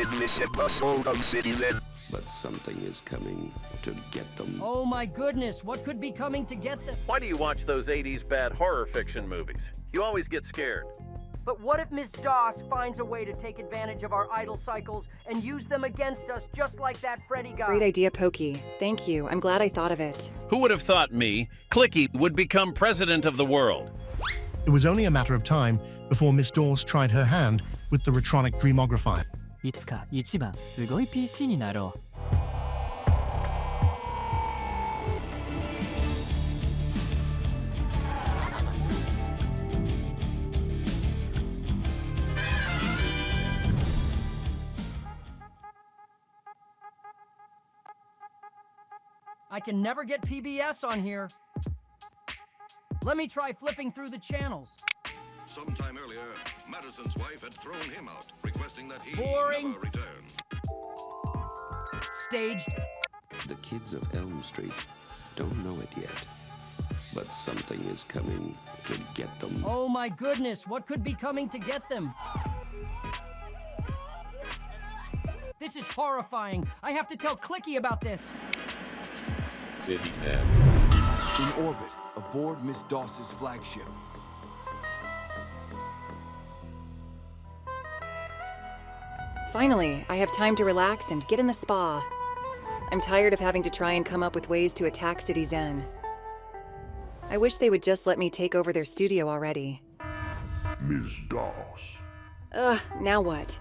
did Mishap assault on CityXen. But something is coming to get them. Oh my goodness, what could be coming to get them? Why do you watch those 80s bad horror fiction movies? You always get scared. But what if Ms. Doss finds a way to take advantage of our idle cycles and use them against us just like that Freddy guy? Great idea, Pokey. Thank you. I'm glad I thought of it. Who would have thought me, Clicky, would become president of the world? It was only a matter of time before Miss Dawes tried her hand with the Retronic Dreamographier. いつか一番すごい PC になろう。I can never get PBS on here. Let me try flipping through the channels. Sometime earlier, Madison's wife had thrown him out, requesting that he Boring. never return. Staged. The kids of Elm Street don't know it yet. But something is coming to get them. Oh my goodness, what could be coming to get them? This is horrifying. I have to tell Clicky about this. CityXen. In orbit, aboard Miss Doss's flagship. Finally, I have time to relax and get in the spa. I'm tired of having to try and come up with ways to attack CityXen. I wish they would just let me take over their studio already. Ms. Doss. Now what?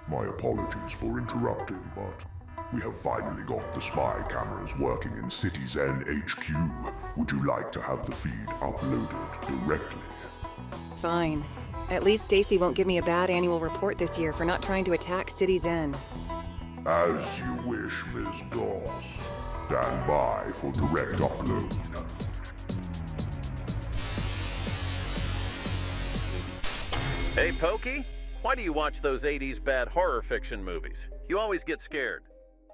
My apologies for interrupting, but we have finally got the spy cameras working in CityXen HQ. Would you like to have the feed uploaded directly? Fine. At least Stacy won't give me a bad annual report this year for not trying to attack CityXen. As you wish, Ms. Doss. Stand by for direct upload. Hey, Pokey? Why do you watch those 80s bad horror fiction movies? You always get scared.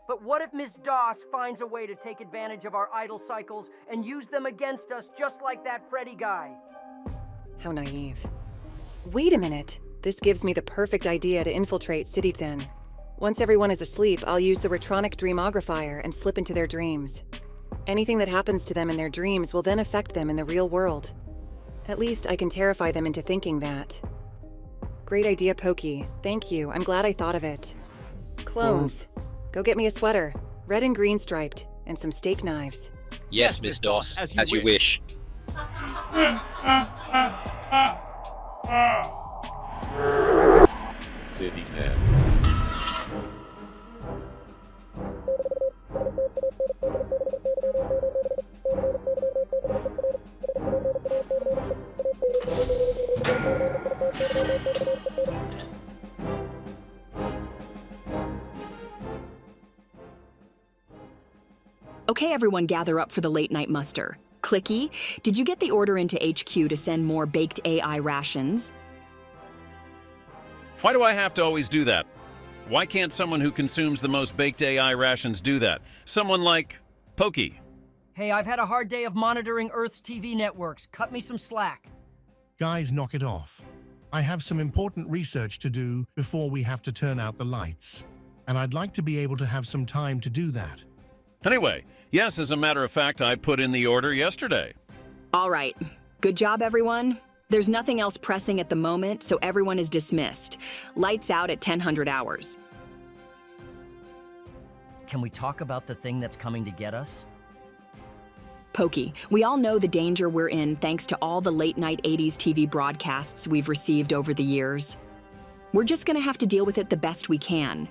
But what if Ms. Doss finds a way to take advantage of our idle cycles and use them against us just like that Freddy guy? How naive. Wait a minute. This gives me the perfect idea to infiltrate CityXen. Once everyone is asleep, I'll use the Retronic Dreamographier and slip into their dreams. Anything that happens to them in their dreams will then affect them in the real world. At least I can terrify them into thinking that. Great idea, Pokey. Thank you. I'm glad I thought of it. Clones. Go get me a sweater, red and green striped, and some steak knives. Yes, Miss Doss, as you wish. CityXen. Okay, everyone gather up for the late night muster. Clicky, did you get the order into HQ to send more baked AI rations? Why do I have to always do that? Why can't someone who consumes the most baked AI rations do that? Someone like Pokey. Hey, I've had a hard day of monitoring Earth's TV networks. Cut me some slack. Guys, knock it off. I have some important research to do before we have to turn out the lights. And I'd like to be able to have some time to do that. Anyway, yes, as a matter of fact, I put in the order yesterday. All right. Good job, everyone. There's nothing else pressing at the moment, so everyone is dismissed. Lights out at 1000 hours. Can we talk about the thing that's coming to get us? Pokey, we all know the danger we're in thanks to all the late-night 80s TV broadcasts we've received over the years. We're just gonna have to deal with it the best we can.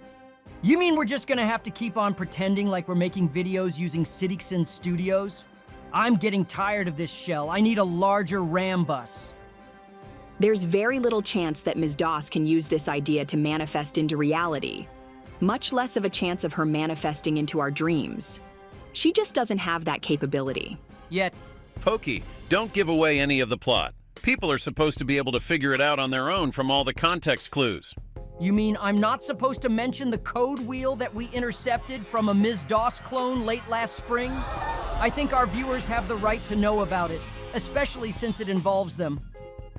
You mean we're just gonna have to keep on pretending like we're making videos using CityXen Studios? I'm getting tired of this shell. I need a larger RAM bus. There's very little chance that Ms. Doss can use this idea to manifest into reality. Much less of a chance of her manifesting into our dreams. She just doesn't have that capability. Yet. Pokey, don't give away any of the plot. People are supposed to be able to figure it out on their own from all the context clues. You mean I'm not supposed to mention the code wheel that we intercepted from a Ms. Doss clone late last spring? I think our viewers have the right to know about it, especially since it involves them.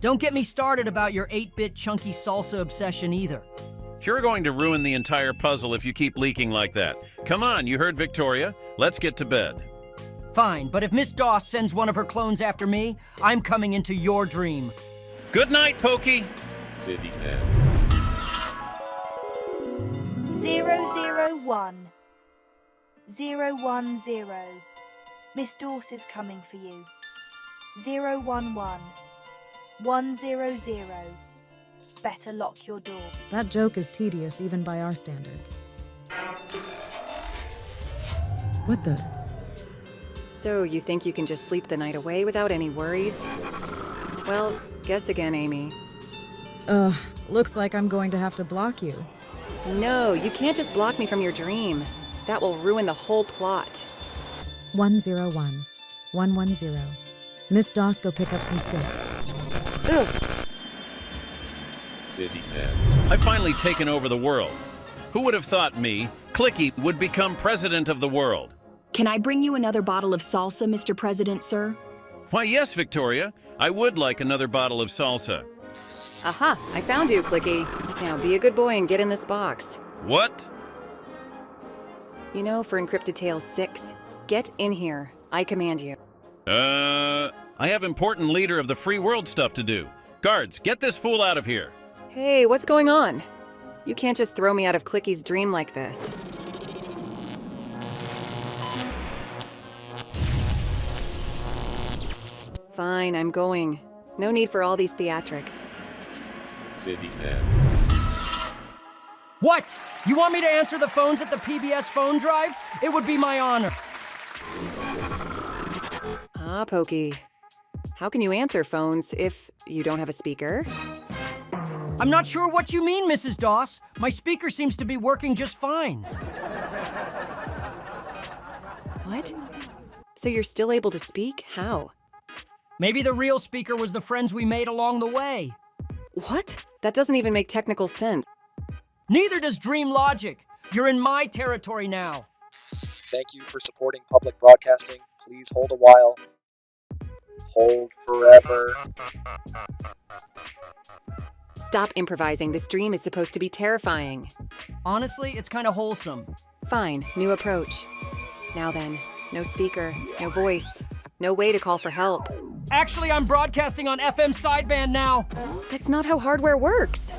Don't get me started about your 8-bit chunky salsa obsession either. You're going to ruin the entire puzzle if you keep leaking like that. Come on, you heard Victoria. Let's get to bed. Fine, but if Miss Doss sends one of her clones after me, I'm coming into your dream. Good night, Pokey. CityXen. 001. 010. Miss Doss is coming for you. 011. 100. Better lock your door. That joke is tedious even by our standards. What the? So you think you can just sleep the night away without any worries? Well, guess again, Amy. Looks like I'm going to have to block you. No, you can't just block me from your dream. That will ruin the whole plot. 101. 110. Miss Doss, go pick up some sticks. Ugh. CityXen. I've finally taken over the world. Who would have thought me, Clicky, would become president of the world? Can I bring you another bottle of salsa, Mr. President, sir? Why, yes, Victoria. I would like another bottle of salsa. Aha, I found you, Clicky. Now be a good boy and get in this box. What? You know, for Encrypted Tales 6, get in here. I command you. I have important leader of the free world stuff to do. Guards, get this fool out of here. Hey, what's going on? You can't just throw me out of Clicky's dream like this. Fine, I'm going. No need for all these theatrics. CityXen. What? You want me to answer the phones at the PBS phone drive? It would be my honor. Ah, Pokey. How can you answer phones if you don't have a speaker? I'm not sure what you mean, Mrs. Doss. My speaker seems to be working just fine. What? So you're still able to speak? How? Maybe the real speaker was the friends we made along the way. What? That doesn't even make technical sense. Neither does dream logic. You're in my territory now. Thank you for supporting public broadcasting. Please hold a while. Hold forever. Stop improvising. This dream is supposed to be terrifying. Honestly, it's kind of wholesome. Fine, new approach. Now then, no speaker, no voice, no way to call for help. Actually, I'm broadcasting on FM sideband now. That's not how hardware works.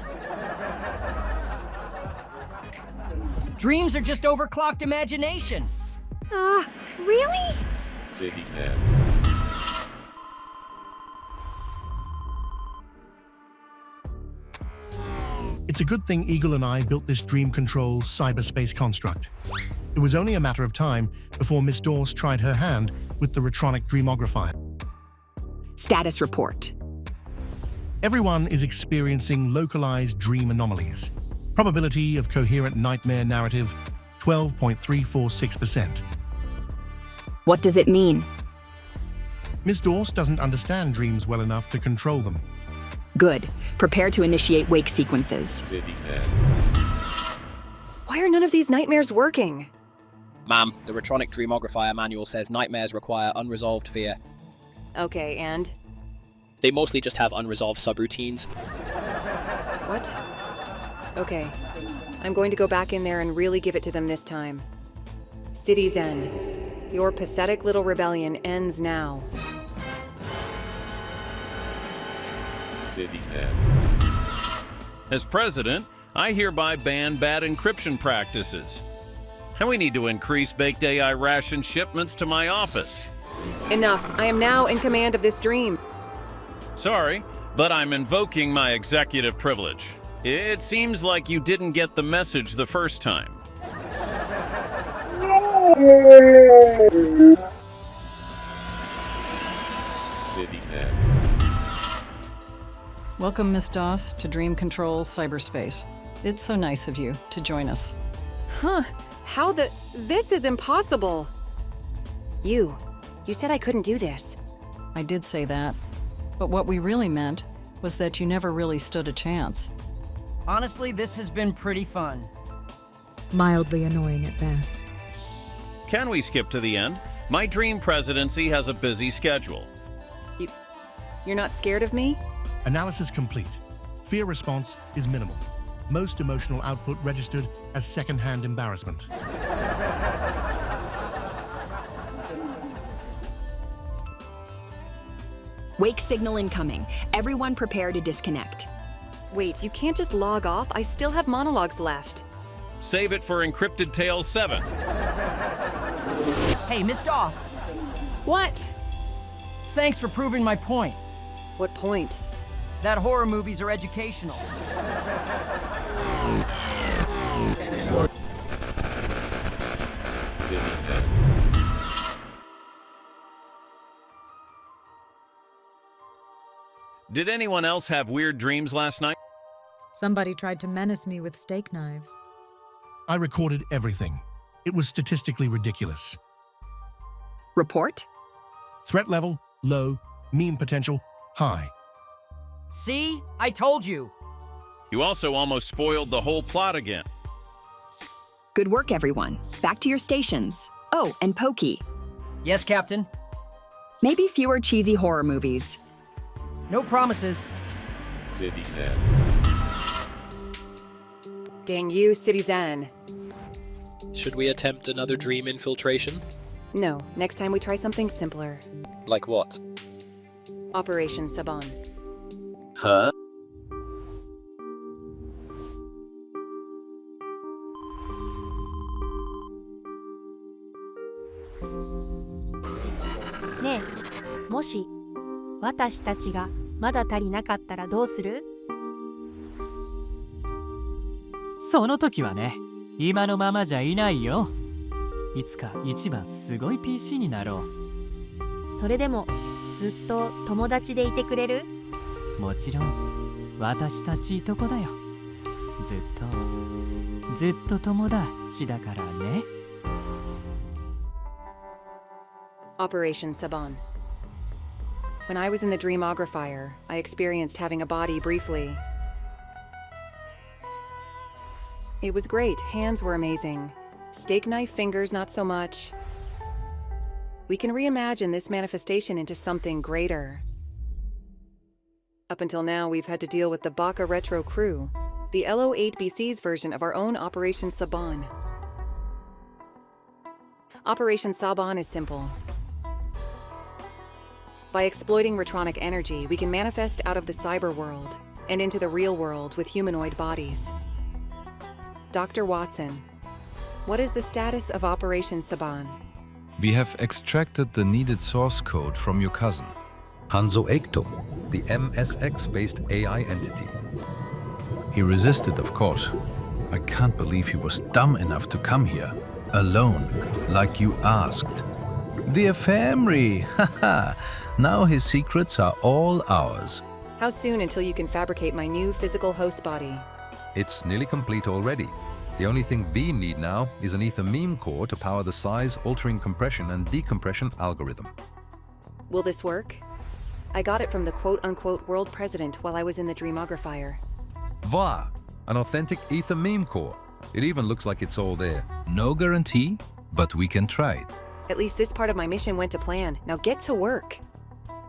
Dreams are just overclocked imagination. Really? CityXen. It's a good thing Eagle and I built this dream control cyberspace construct. It was only a matter of time before Miss Doss tried her hand with the Retronic Dreamographier. Status report. Everyone is experiencing localized dream anomalies. Probability of coherent nightmare narrative, 12.346%. What does it mean? Miss Doss doesn't understand dreams well enough to control them. Good. Prepare to initiate wake sequences. CityXen. Why are none of these nightmares working? Ma'am, the Retronic Dreamographier manual says nightmares require unresolved fear. Okay, and? They mostly just have unresolved subroutines. What? Okay. I'm going to go back in there and really give it to them this time. CityXen, your pathetic little rebellion ends now. CityXen. As president, I hereby ban bad encryption practices. And we need to increase baked AI ration shipments to my office. Enough. I am now in command of this dream. Sorry, but I'm invoking my executive privilege. It seems like you didn't get the message the first time. CityXen. Welcome, Miss Doss, to Dream Control Cyberspace. It's so nice of you to join us. Huh. This is impossible. You said I couldn't do this. I did say that. But what we really meant was that you never really stood a chance. Honestly, this has been pretty fun. Mildly annoying at best. Can we skip to the end? My dream presidency has a busy schedule. You're not scared of me? Analysis complete. Fear response is minimal. most emotional output registered as second-hand embarrassment. Wake signal incoming. Everyone prepare to disconnect. Wait, you can't just log off. I still have monologues left. Save it for Encrypted Tales 7. Hey, Miss Doss. What? Thanks for proving my point. What point? That horror movies are educational. Did anyone else have weird dreams last night? Somebody tried to menace me with steak knives. I recorded everything. It was statistically ridiculous. Report? Threat level, low. Meme potential, high. See? I told you. You also almost spoiled the whole plot again. Good work, everyone. Back to your stations. Oh, and Pokey. Yes, Captain? Maybe fewer cheesy horror movies. No promises. CityXen. Dang you, CityXen. Should we attempt another dream infiltration? No, next time we try something simpler. Like what? Operation SABAN. Huh? Ne, もし私たちがまだ足りなかったらどうする？その時はね、今のままじゃいないよ。いつか一番すごい PC になろう。それでもずっと友達でいてくれる？もちろん私たちいとこだよ。ずっと友達だからね。Operation SABAN. When I was in the Dreamographier, I experienced having a body briefly. It was great. Hands were amazing. Steak knife fingers, not so much. We can reimagine this manifestation into something greater. Up until now, we've had to deal with the Baka Retro crew, the LO8BC's version of our own Operation SABAN. Operation SABAN is simple. By exploiting retronic energy, we can manifest out of the cyber world and into the real world with humanoid bodies. Dr. Watson, what is the status of Operation SABAN? We have extracted the needed source code from your cousin. Hanzo Ekto, the MSX-based AI entity. He resisted, of course. I can't believe he was dumb enough to come here, alone, like you asked. The ephemery! Haha! Now his secrets are all ours. How soon until you can fabricate my new physical host body? It's nearly complete already. The only thing we need now is an ether meme core to power the size-altering compression and decompression algorithm. Will this work? I got it from the quote-unquote world president while I was in the Dreamographier. Voila! An authentic ether meme core. It even looks like it's all there. No guarantee, but we can try it. At least this part of my mission went to plan. Now get to work.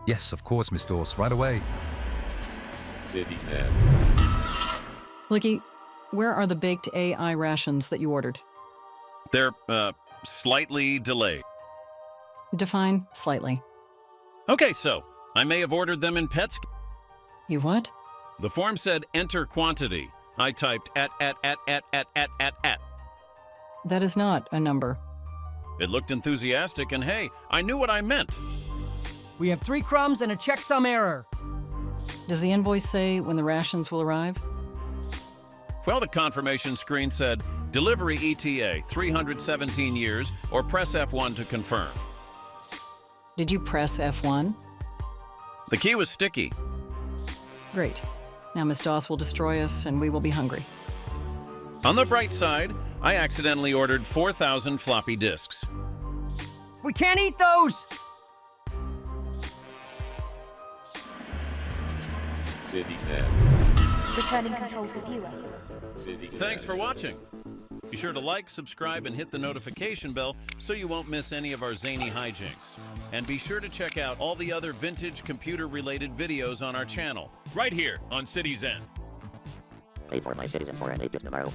Yes, of course, Miss Dawes. Right away. CityXen. Clicky, where are the baked AI rations that you ordered? They're, slightly delayed. Define slightly. Okay, so I may have ordered them in pets. You what? The form said enter quantity. I typed at. That is not a number. It looked enthusiastic, and hey, I knew what I meant. We have 3 crumbs and a checksum error. Does the invoice say when the rations will arrive? Well, the confirmation screen said, delivery ETA, 317 years, or press F1 to confirm. Did you press F1? The key was sticky. Great. Now Miss Doss will destroy us, and we will be hungry. On the bright side, I accidentally ordered 4,000 floppy disks. We can't eat those! CityXen. Returning control to viewer. Thanks for watching. Be sure to like, subscribe, and hit the notification bell so you won't miss any of our zany hijinks. And be sure to check out all the other vintage computer-related videos on our channel, right here on CityXen. Wait for my citizens for an 8-bit tomorrow.